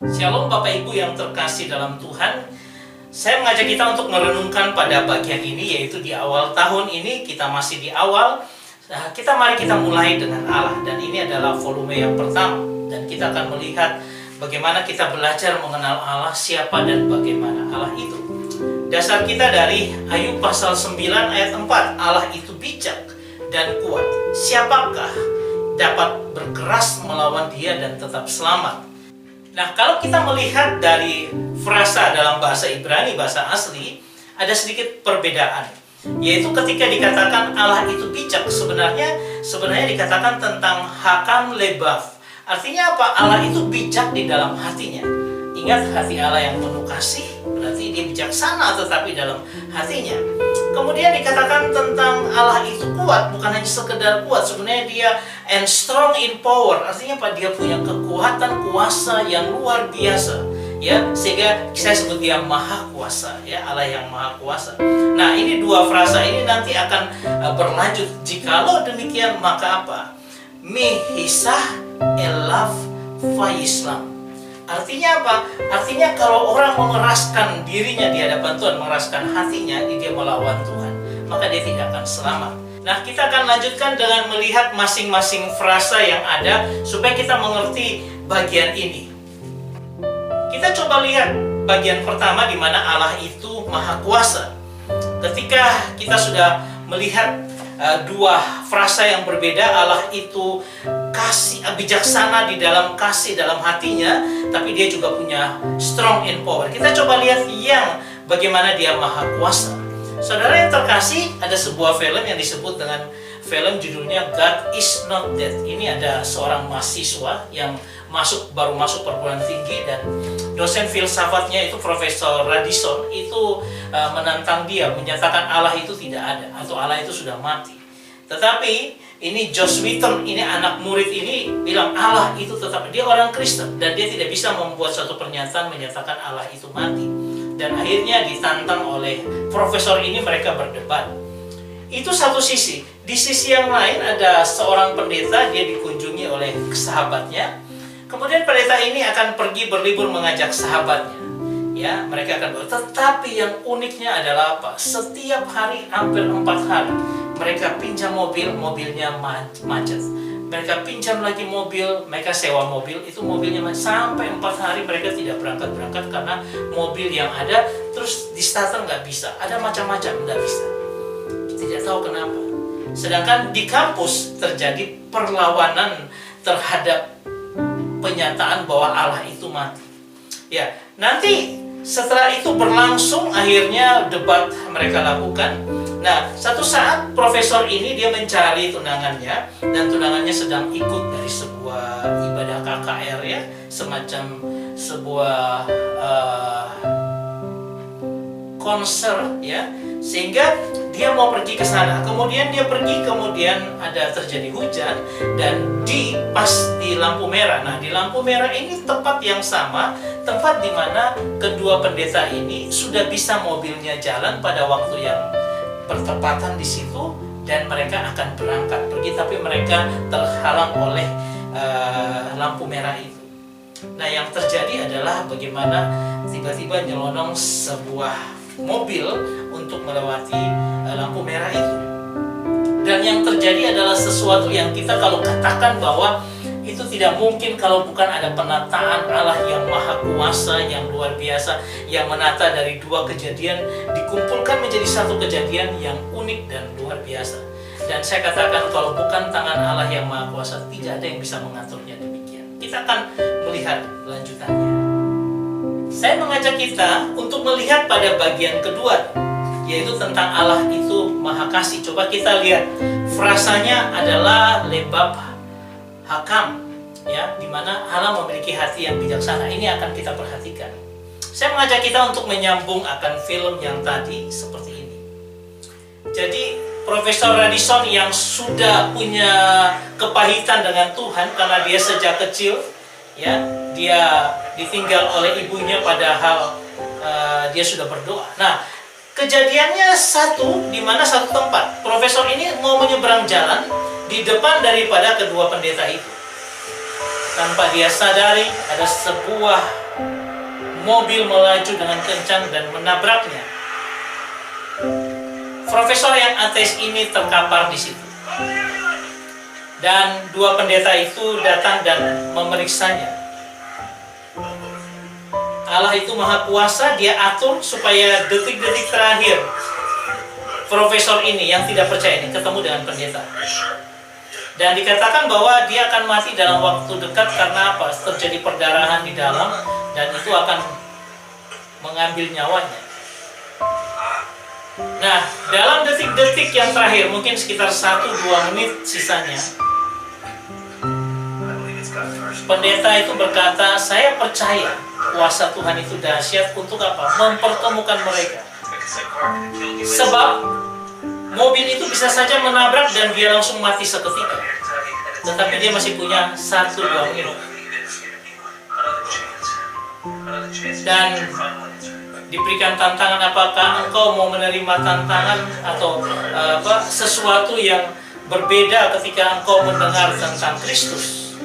Shalom Bapak Ibu yang terkasih dalam Tuhan. Saya mengajak kita untuk merenungkan pada bagian ini, yaitu di awal tahun ini. Kita masih di awal. Mari kita mulai dengan Allah. Dan ini adalah volume yang pertama. Dan kita akan melihat bagaimana kita belajar mengenal Allah, siapa dan bagaimana Allah itu. Dasar kita dari Ayub pasal 9 ayat 4. Allah itu bijak dan kuat. Siapakah dapat berkeras melawan dia dan tetap selamat? Nah, kalau kita melihat dari frasa dalam bahasa Ibrani, bahasa asli, ada sedikit perbedaan. Yaitu ketika dikatakan Allah itu bijak, sebenarnya dikatakan tentang hakam lebav. Artinya apa? Allah itu bijak di dalam hatinya. Ingat, hati Allah yang penuh kasih, berarti dia bijaksana tetapi dalam hatinya. Kemudian dikatakan tentang Allah itu kuat, bukan hanya sekedar kuat, sebenarnya dia and strong in power. Artinya apa? Dia punya kekuatan, kuasa yang luar biasa, ya, sehingga saya sebut dia maha kuasa, ya, Allah yang maha kuasa. Nah, ini dua frasa ini nanti akan berlanjut. Jikalau demikian, maka apa? Mi hisah elaf faislam. Artinya apa? Artinya kalau orang mengeraskan dirinya di hadapan Tuhan, mengeraskan hatinya, dia melawan Tuhan, maka dia tidak akan selamat. Nah, kita akan lanjutkan dengan melihat masing-masing frasa yang ada supaya kita mengerti bagian ini. Kita coba lihat bagian pertama di mana Allah itu maha kuasa. Ketika kita sudah melihat dua frasa yang berbeda, Allah itu kasih, bijaksana di dalam kasih dalam hatinya, tapi dia juga punya strong in power. Kita coba lihat yang bagaimana dia maha kuasa. Saudara yang terkasih, ada sebuah film yang disebut dengan film judulnya God is Not Dead. Ini ada seorang mahasiswa yang baru masuk perguruan tinggi, dan dosen filsafatnya itu Profesor Radisson itu menantang dia, menyatakan Allah itu tidak ada atau Allah itu sudah mati. Tetapi ini Joss Whedon, ini anak murid ini bilang Allah itu tetap, dia orang Kristen dan dia tidak bisa membuat suatu pernyataan menyatakan Allah itu mati. Dan akhirnya ditantang oleh profesor ini, mereka berdebat. Itu satu sisi. Di sisi yang lain ada seorang pendeta, dia dikunjungi oleh sahabatnya. Kemudian pendeta ini akan pergi berlibur mengajak sahabatnya. Ya, mereka akan tetapi yang uniknya adalah apa? Setiap hari, hampir 4 hari, mereka pinjam mobil, mobilnya macet. Mereka pinjam lagi mobil, mereka sewa mobil, itu mobilnya macet. Sampai 4 hari mereka tidak berangkat karena mobil yang ada terus di starter nggak bisa. Ada macam-macam, nggak bisa. Tidak tahu kenapa. Sedangkan di kampus terjadi perlawanan terhadap penyataan bahwa Allah itu mati. Ya, nanti setelah itu berlangsung, akhirnya debat mereka lakukan. Nah, satu saat profesor ini dia mencari tunangannya, dan tunangannya sedang ikut dari sebuah ibadah KKR, ya, semacam sebuah konser, ya, sehingga dia mau pergi ke sana. Kemudian dia pergi, kemudian ada terjadi hujan dan pas di lampu merah. Nah, di lampu merah ini tempat yang sama, tempat di mana kedua pendeta ini sudah bisa mobilnya jalan pada waktu yang bertepatan di situ, dan mereka akan berangkat pergi, tapi mereka terhalang oleh lampu merah itu. Nah, yang terjadi adalah bagaimana tiba-tiba nyelonong sebuah mobil untuk melewati lampu merah itu. Dan yang terjadi adalah sesuatu yang kita kalau katakan bahwa itu tidak mungkin kalau bukan ada penataan Allah yang maha kuasa, yang luar biasa, yang menata dari dua kejadian dikumpulkan menjadi satu kejadian yang unik dan luar biasa. Dan saya katakan kalau bukan tangan Allah yang maha kuasa, tidak ada yang bisa mengaturnya demikian. Kita akan melihat lanjutannya. Saya mengajak kita untuk melihat pada bagian kedua, yaitu tentang Allah itu maha kasih. Coba kita lihat, frasanya adalah lebab hakam, ya, di mana Allah memiliki hati yang bijaksana. Ini akan kita perhatikan. Saya mengajak kita untuk menyambung akan film yang tadi seperti ini. Jadi Profesor Radisson yang sudah punya kepahitan dengan Tuhan karena dia sejak kecil, ya, dia ditinggal oleh ibunya padahal dia sudah berdoa. Nah, kejadiannya di mana satu tempat profesor ini mau menyeberang jalan di depan daripada kedua pendeta itu. Tanpa dia sadari, ada sebuah mobil melaju dengan kencang dan menabraknya. Profesor yang ateis ini terkapar di situ. Dan dua pendeta itu datang dan memeriksanya. Allah itu maha kuasa, dia atur supaya detik-detik terakhir profesor ini yang tidak percaya ini ketemu dengan pendeta. Dan dikatakan bahwa dia akan mati dalam waktu dekat karena apa? Terjadi perdarahan di dalam dan itu akan mengambil nyawanya. Nah, dalam detik-detik yang terakhir, mungkin sekitar 1-2 menit sisanya, pendeta itu berkata, saya percaya kuasa Tuhan itu dahsyat untuk apa? Mempertemukan mereka. Sebab mobil itu bisa saja menabrak dan dia langsung mati seketika. Tetapi dia masih punya 1-2 menit. Dan diberikan tantangan, apakah engkau mau menerima tantangan atau sesuatu yang berbeda ketika engkau mendengar tentang Kristus.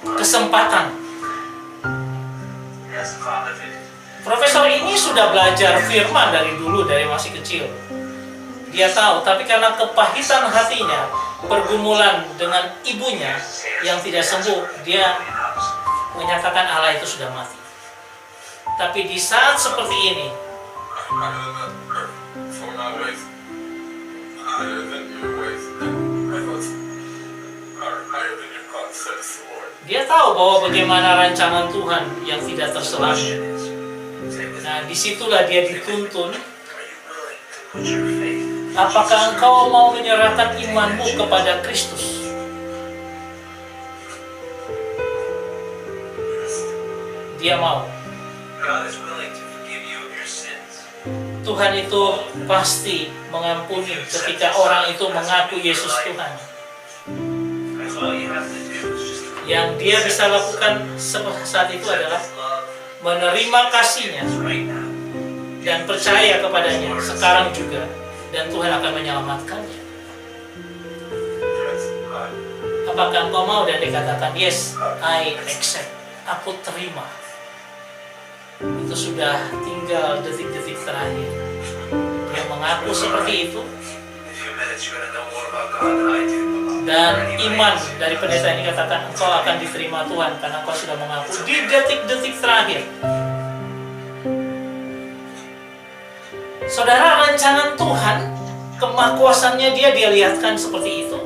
Kesempatan. Profesor ini sudah belajar firman dari dulu, dari masih kecil. Dia tahu, tapi karena kepahitan hatinya, pergumulan dengan ibunya yang tidak sembuh, dia menyatakan Allah itu sudah mati. Tapi di saat seperti ini, dia tahu bahwa bagaimana rancangan Tuhan yang tidak terselami. Nah, disitulah dia dituntun. Apakah engkau mau menyerahkan imanmu kepada Kristus? Dia mau. Tuhan itu pasti mengampuni ketika orang itu mengaku Yesus Tuhan. Yang dia bisa lakukan saat itu adalah menerima kasih-Nya dan percaya kepadanya sekarang juga, dan Tuhan akan menyelamatkannya. Apakah engkau mau? Dan dikatakan, yes, I accept, aku terima. Itu sudah tinggal detik-detik terakhir. Dia mengaku seperti itu. Dan iman dari pendeta ini katakan, engkau akan diterima Tuhan karena engkau sudah mengaku di detik-detik terakhir. Saudara, rancangan Tuhan, kemahkuasaannya dia lihatkan seperti itu.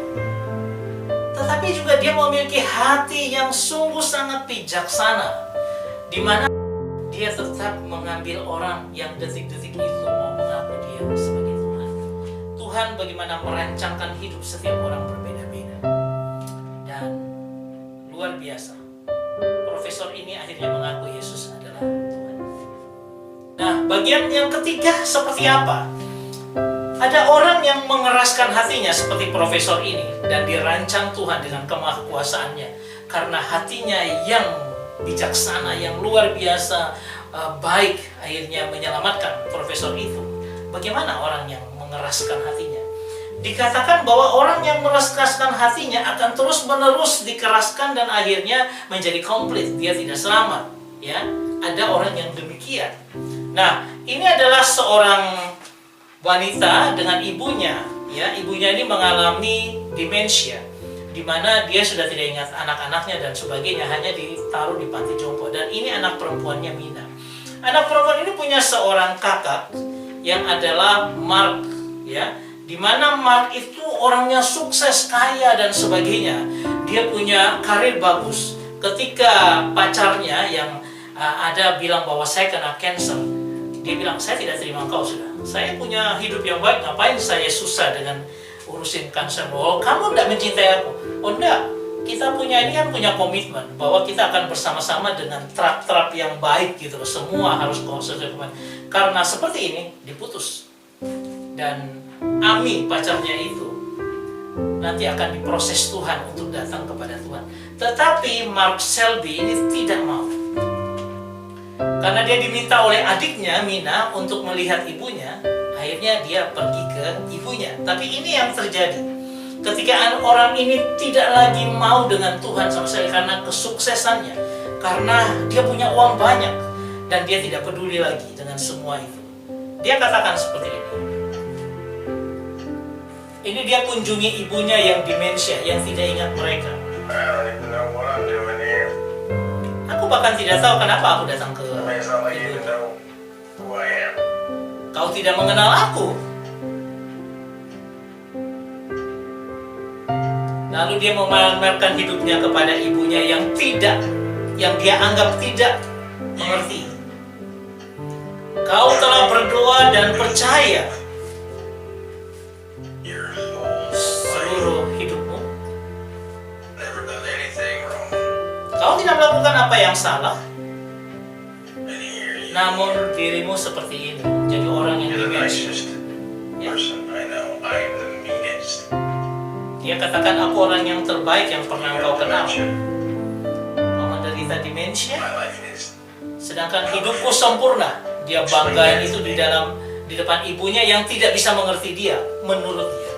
Tetapi juga dia memiliki hati yang sungguh sangat bijaksana, di mana dia tetap mengambil orang yang detik-detik itu mau mengaku dia sebagai Tuhan. Tuhan bagaimana merancangkan hidup setiap orang berbeda-beda. Dan luar biasa, profesor ini akhirnya mengaku Yesus adalah Tuhan. Nah, bagian yang ketiga seperti apa? Ada orang yang mengeraskan hatinya seperti profesor ini, dan dirancang Tuhan dengan kemahkuasaannya karena hatinya yang bijaksana, yang luar biasa baik, akhirnya menyelamatkan profesor itu. Bagaimana orang yang mengeraskan hatinya? Dikatakan bahwa orang yang mengeraskan hatinya akan terus-menerus dikeraskan dan akhirnya menjadi komplit, dia tidak selamat. Ya, ada orang yang demikian. Nah, ini adalah seorang wanita dengan ibunya. Ya, ibunya ini mengalami demensia, di mana dia sudah tidak ingat anak-anaknya dan sebagainya, hanya ditaruh di panti jompo. Dan ini anak perempuannya, Mina. Anak perempuan ini punya seorang kakak yang adalah Mark, ya, di mana Mark itu orangnya sukses, kaya dan sebagainya. Dia punya karir bagus. Ketika pacarnya yang ada bilang bahwa saya kena cancer, dia bilang, saya tidak terima engkau sudah. Saya punya hidup yang baik, ngapain saya susah dengan urusin kanker? Oh, kamu tidak mencintai aku? Oh, enggak. Kita punya ini kan punya komitmen bahwa kita akan bersama-sama dengan terap-terap yang baik gitu. Semua harus konsekuen. Karena seperti ini diputus. Dan Ami pacarnya itu nanti akan diproses Tuhan untuk datang kepada Tuhan. Tetapi Mark Selby ini tidak mau. Karena dia diminta oleh adiknya Mina untuk melihat ibunya, akhirnya dia pergi ke ibunya. Tapi ini yang terjadi. Ketika orang ini tidak lagi mau dengan Tuhan sama sekali karena kesuksesannya, karena dia punya uang banyak dan dia tidak peduli lagi dengan semua itu. Dia katakan seperti ini. Ini dia kunjungi ibunya yang demensia, yang tidak ingat mereka. Aku bahkan tidak tahu kenapa aku datang ke ibunya. Kau tidak mengenal aku. Lalu dia memamerkan hidupnya kepada ibunya yang dia anggap tidak mengerti. Kau telah berdoa dan percaya seluruh hidupmu. Kau tidak melakukan apa yang salah. Namun dirimu seperti ini, jadi orang yang demensia. Ya. Dia katakan, aku orang yang terbaik yang pernah kau kenal. Kau menderita demensia, sedangkan hidupku sempurna. Dia banggain itu di depan ibunya yang tidak bisa mengerti dia, menurut dia.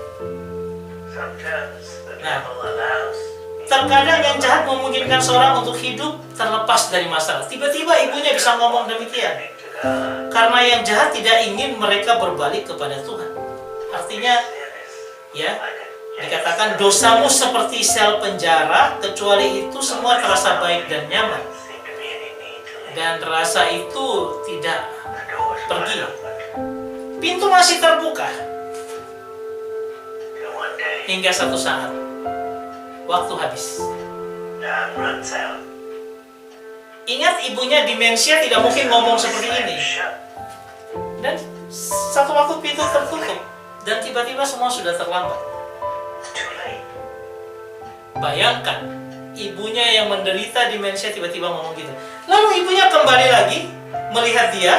Nah, terkadang yang jahat memungkinkan seorang untuk hidup terlepas dari masalah. Tiba-tiba ibunya bisa ngomong demikian. Karena yang jahat tidak ingin mereka berbalik kepada Tuhan. Artinya, ya, dikatakan dosamu seperti sel penjara, kecuali itu semua terasa baik dan nyaman. Dan rasa itu tidak pergi. Pintu masih terbuka. Hingga satu saat, waktu habis. Ingat, ibunya demensia tidak mungkin ngomong seperti ini. Dan satu waktu pintu tertutup. Dan tiba-tiba semua sudah terlambat. Bayangkan, ibunya yang menderita demensia tiba-tiba ngomong gitu. Lalu ibunya kembali lagi melihat dia.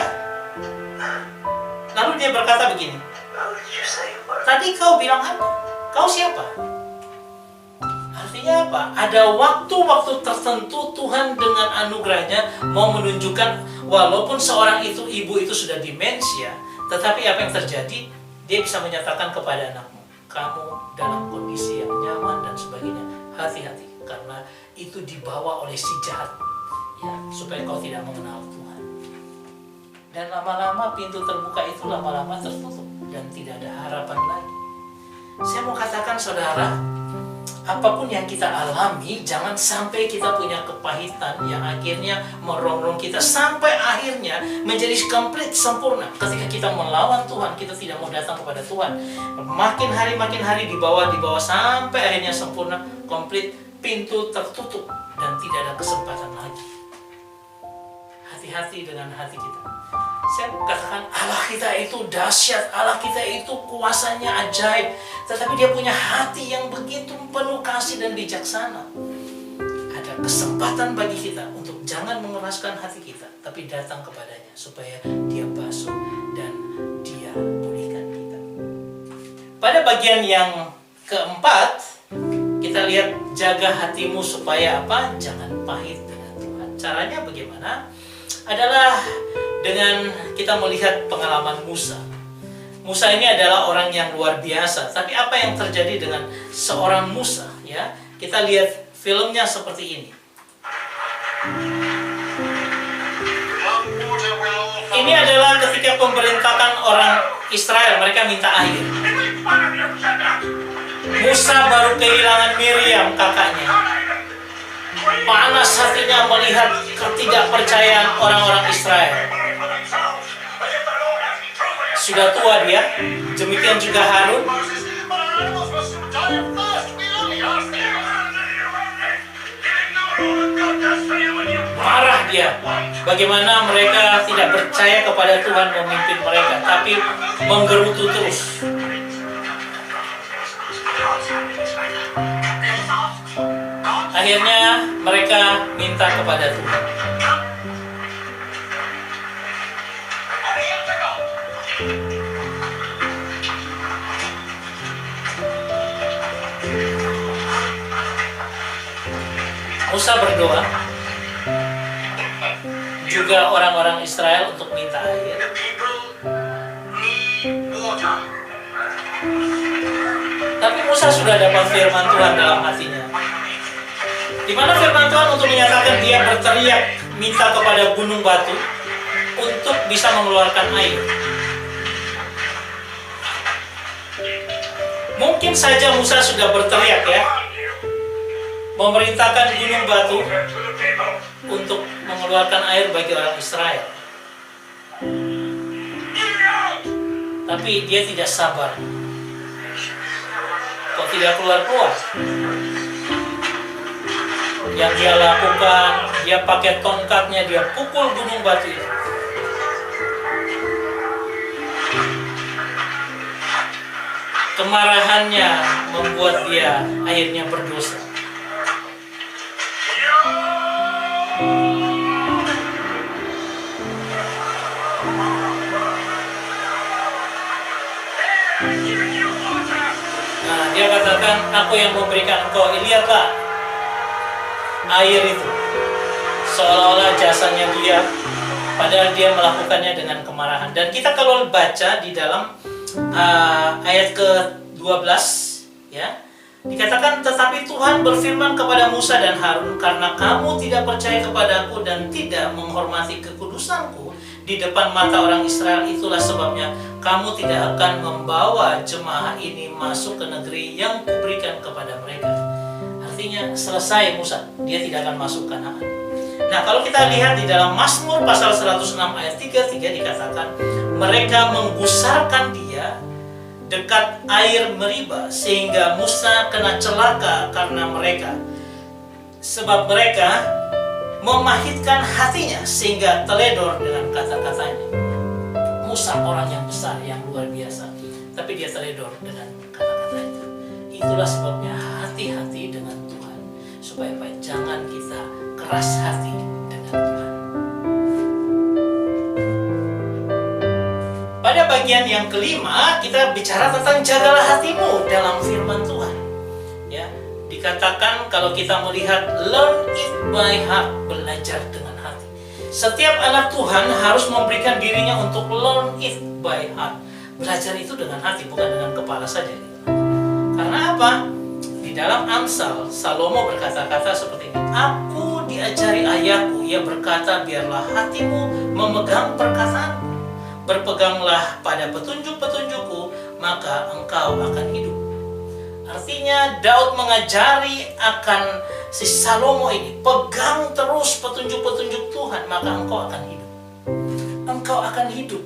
Lalu dia berkata begini, tadi kau bilang apa? Kau siapa? Artinya apa? Ada waktu-waktu tertentu Tuhan dengan anugerahnya mau menunjukkan, walaupun seorang ibu itu sudah demensia, tetapi apa yang terjadi? Dia bisa menyatakan kepada anakmu, kamu dalam kondisi yang nyaman dan sebagainya. Hati-hati, karena itu dibawa oleh si jahat, ya, supaya kau tidak mengenal Tuhan. Dan lama-lama pintu terbuka itu lama-lama tertutup dan tidak ada harapan lagi. Saya mau katakan, saudara, apapun yang kita alami, jangan sampai kita punya kepahitan yang akhirnya merongrong kita sampai akhirnya menjadi komplit sempurna. Ketika kita melawan Tuhan, kita tidak mau datang kepada Tuhan. Makin hari dibawa sampai akhirnya sempurna, komplit, pintu tertutup dan tidak ada kesempatan lagi. Hati-hati dengan hati kita. Saya katakan, Allah kita itu dahsyat, Allah kita itu kuasanya ajaib, tetapi dia punya hati yang begitu penuh kasih dan bijaksana. Ada kesempatan bagi kita untuk jangan mengeraskan hati kita, tapi datang kepadanya supaya dia basuh dan dia pulihkan kita. Pada bagian yang keempat, kita lihat jaga hatimu supaya apa? Jangan pahit dengan Tuhan. Caranya bagaimana? Adalah dengan kita melihat pengalaman Musa. Musa ini adalah orang yang luar biasa. Tapi apa yang terjadi dengan seorang Musa? Ya, kita lihat filmnya seperti ini. Ini adalah ketika pemberontakan orang Israel, mereka minta air. Musa baru kehilangan Miriam, kakaknya. Panas hatinya melihat ketidakpercayaan orang-orang Israel. Sudah tua dia, demikian juga Harun. Marah dia, bagaimana mereka tidak percaya kepada Tuhan memimpin mereka, tapi menggerutu terus. Akhirnya mereka minta kepada Tuhan. Musa berdoa, juga orang-orang Israel untuk minta air. Tapi Musa sudah dapat firman Tuhan dalam hatinya. Di mana firman Tuhan untuk menyatakan dia berteriak minta kepada gunung batu untuk bisa mengeluarkan air. Mungkin saja Musa sudah berteriak ya, memerintahkan gunung batu untuk mengeluarkan air bagi orang Israel. Tapi dia tidak sabar. Kok tidak keluar-keluar? Yang dia lakukan, dia pakai tongkatnya, dia pukul gunung batu itu. Kemarahannya membuat dia akhirnya berdosa. Nah, dia katakan, aku yang memberikan engkau. Lihatlah air itu, seolah-olah jasanya dia, padahal dia melakukannya dengan kemarahan. Dan kita kalau baca di dalam ayat ke-12 ya, dikatakan, tetapi Tuhan berfirman kepada Musa dan Harun, karena kamu tidak percaya kepadaku dan tidak menghormati kekudusanku di depan mata orang Israel, itulah sebabnya kamu tidak akan membawa jemaah ini masuk ke negeri yang kuberikan kepada mereka. Artinya selesai Musa, dia tidak akan masuk Kanaan. Nah, kalau kita lihat di dalam Mazmur pasal 106 ayat 33 dikatakan, mereka menggusarkan dia dekat air Meriba sehingga Musa kena celaka karena mereka. Sebab mereka memahitkan hatinya sehingga teledor dengan kata-katanya. Musa orang yang besar, yang luar biasa, tapi dia teledor dengan kata-katanya. Itulah sebabnya hati-hati dengan Tuhan, supaya jangan kita keras hati dengan Tuhan. Pada bagian yang kelima, kita bicara tentang jagalah hatimu dalam firman Tuhan. Ya, dikatakan kalau kita melihat learn it by heart, belajar dengan hati. Setiap anak Tuhan harus memberikan dirinya untuk learn it by heart. Belajar itu dengan hati, bukan dengan kepala saja. Karena apa? Di dalam Amsal, Salomo berkata-kata seperti ini. Aku diajari ayahku, ia berkata, biarlah hatimu memegang perkataanku. Berpeganglah pada petunjuk-petunjukku, maka engkau akan hidup. Artinya Daud mengajari akan si Salomo ini, pegang terus petunjuk-petunjuk Tuhan, maka engkau akan hidup. Engkau akan hidup.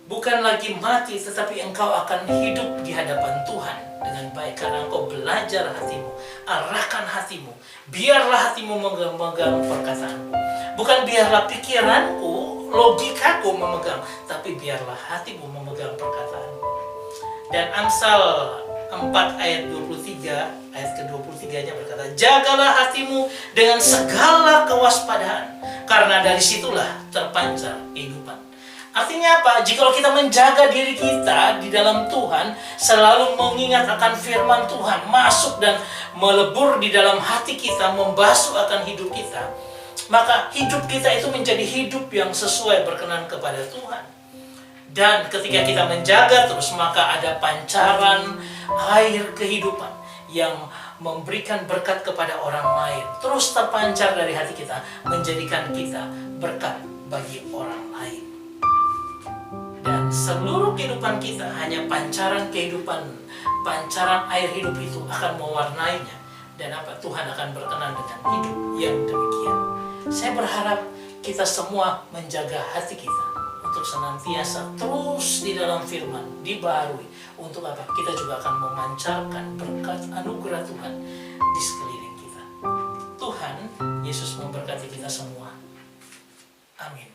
Bukan lagi mati, tetapi engkau akan hidup di hadapan Tuhan dengan baik. Karena engkau belajar hatimu, arahkan hatimu. Biarlah hatimu memegang perkataanku. Bukan biarlah pikiranku, logikaku memegang, tapi biarlah hatimu memegang perkataanku. Dan Amsal 4 ayat 23, ayat ke-23-nya berkata, jagalah hatimu dengan segala kewaspadaan, karena dari situlah terpancar kehidupan. Artinya apa? Jika kita menjaga diri kita di dalam Tuhan, selalu mengingat akan firman Tuhan, masuk dan melebur di dalam hati kita, membasuh akan hidup kita, maka hidup kita itu menjadi hidup yang sesuai berkenan kepada Tuhan. Dan ketika kita menjaga terus, maka ada pancaran air kehidupan yang memberikan berkat kepada orang lain, terus terpancar dari hati kita, menjadikan kita berkat bagi orang lain. Dan seluruh kehidupan kita hanya pancaran kehidupan, pancaran air hidup itu akan mewarnainya. Dan apa? Tuhan akan berkenan dengan hidup yang demikian. Saya berharap kita semua menjaga hati kita untuk senantiasa terus di dalam firman, dibaharui. Untuk apa? Kita juga akan memancarkan berkat anugerah Tuhan di sekeliling kita. Tuhan Yesus memberkati kita semua. Amin.